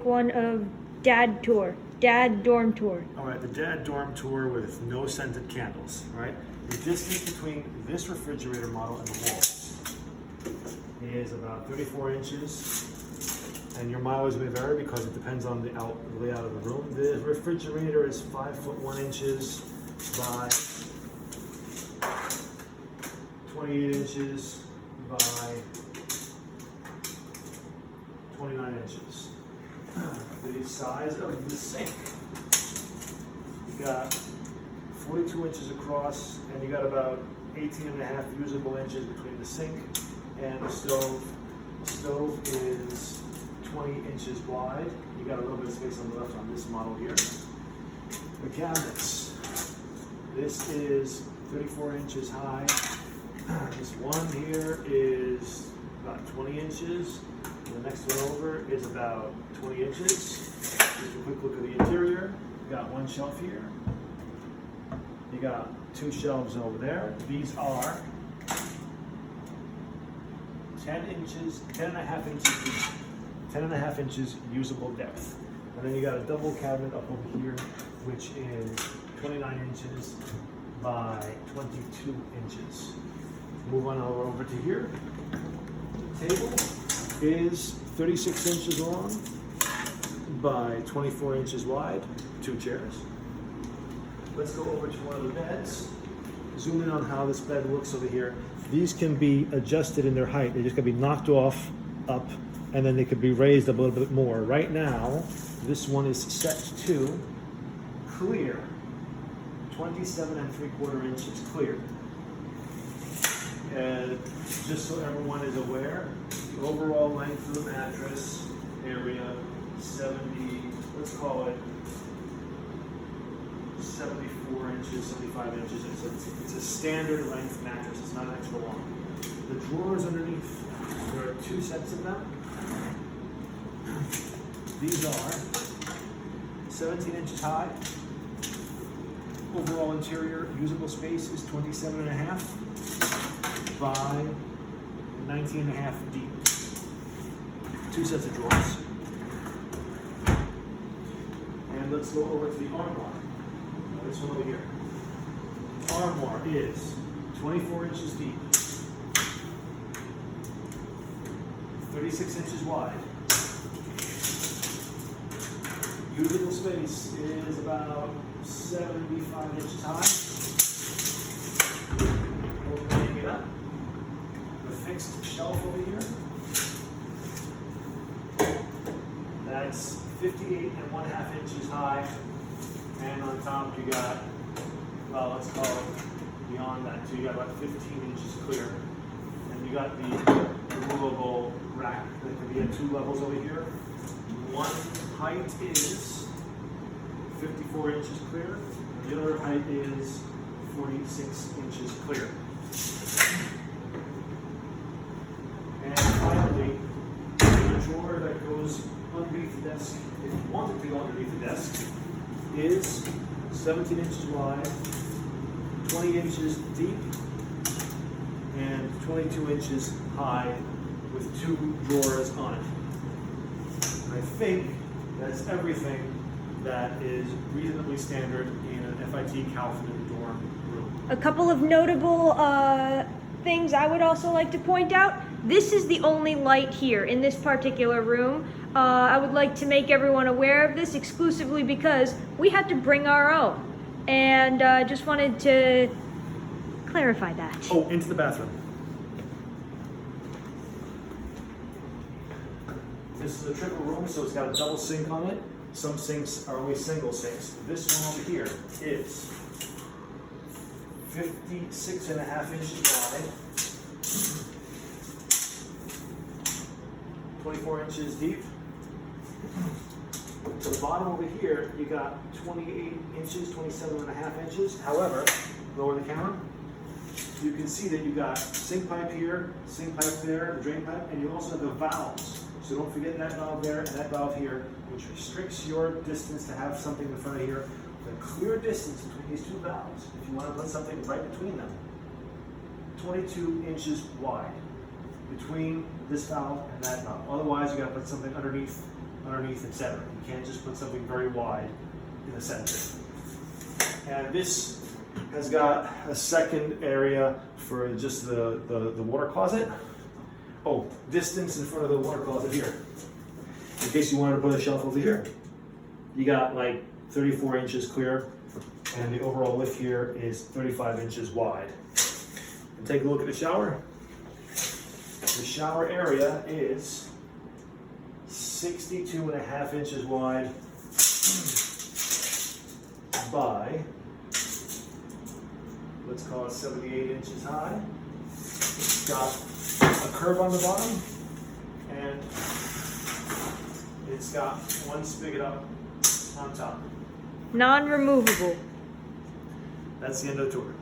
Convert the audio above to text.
one of Dad Dorm Tour. All right, the Dad Dorm Tour with no scented candles, right? The distance between this refrigerator model and the walls is about 34 inches. And your mileage may vary because it depends on the layout of the room. The refrigerator is 5 foot 1 inches by 28 inches by 29 inches. The size of the sink, you got 42 inches across, and you got about 18.5 usable inches between the sink and the stove. The stove is 20 inches wide. You got a little bit of space on the left on this model here. The cabinets. This is 34 inches high. This one here is about 20 inches. The next one over is about 20 inches. Just a quick look at the interior. You got one shelf here. You got 2 shelves over there. These are 10.5 inches deep. 10.5 inches usable depth. And then you got a double cabinet up over here, which is 29 inches by 22 inches. Move on over to here. The table is 36 inches long by 24 inches wide, 2 chairs. Let's go over to one of the beds. Zoom in on how this bed looks over here. These can be adjusted in their height. They just gotta be knocked off, up, and then they could be raised a little bit more. Right now, this one is set to clear, 27.75 inches clear. And just so everyone is aware, the overall length of the mattress area, 70, let's call it 74 inches, 75 inches. It's a standard length mattress, it's not extra long. The drawers underneath, there are 2 sets of them. These are 17 inches high. Overall interior usable space is 27.5 by 19.5 deep. 2 sets of drawers. And let's go over to the armoire. This one over here. Armoire is 24 inches deep, 36 inches wide. Usable space is about 75 inches high. Opening it up. The fixed shelf over here. That's 58.5 inches high. And on top you got, well, let's call it beyond that too. You got about 15 inches clear. And you got the removable rack that can be at 2 levels over here. One height is 54 inches clear. The other height is 46 inches clear. And finally, the drawer that goes underneath the desk, if you want it to go underneath the desk, is 17 inches wide, 20 inches deep, and 22 inches high with 2 drawers on it. And I think that's everything that is reasonably standard in an FIT Kaufman Dorm room. A couple of notable things I would also like to point out. This is the only light here in this particular room. I would like to make everyone aware of this exclusively because we had to bring our own. And just wanted to clarify that. Oh, into the bathroom. This is a triple room, so it's got a double sink on it. Some sinks are only single sinks. This one over here is 56.5 inches wide, 24 inches deep. To the bottom over here, you got 28 inches, 27.5 inches. However, lower the camera. You can see that you got sink pipe here, sink pipe there, the drain pipe, and you also have the valves. So don't forget that valve there and that valve here, which restricts your distance to have something in front of here. The clear distance between these 2 valves, if you want to put something right between them, 22 inches wide between this valve and that valve. Otherwise, you got to put something underneath underneath, etc. You can't just put something very wide in the center. And this has got a second area for just the water closet. Oh, distance in front of the water closet here. In case you wanted to put a shelf over here. You got like 34 inches clear, and the overall width here is 35 inches wide. And take a look at the shower. The shower area is 62.5 inches wide by, let's call it 78 inches high. It's got a curve on the bottom, and it's got one spigot up on top. Non-removable. That's the end of the tour.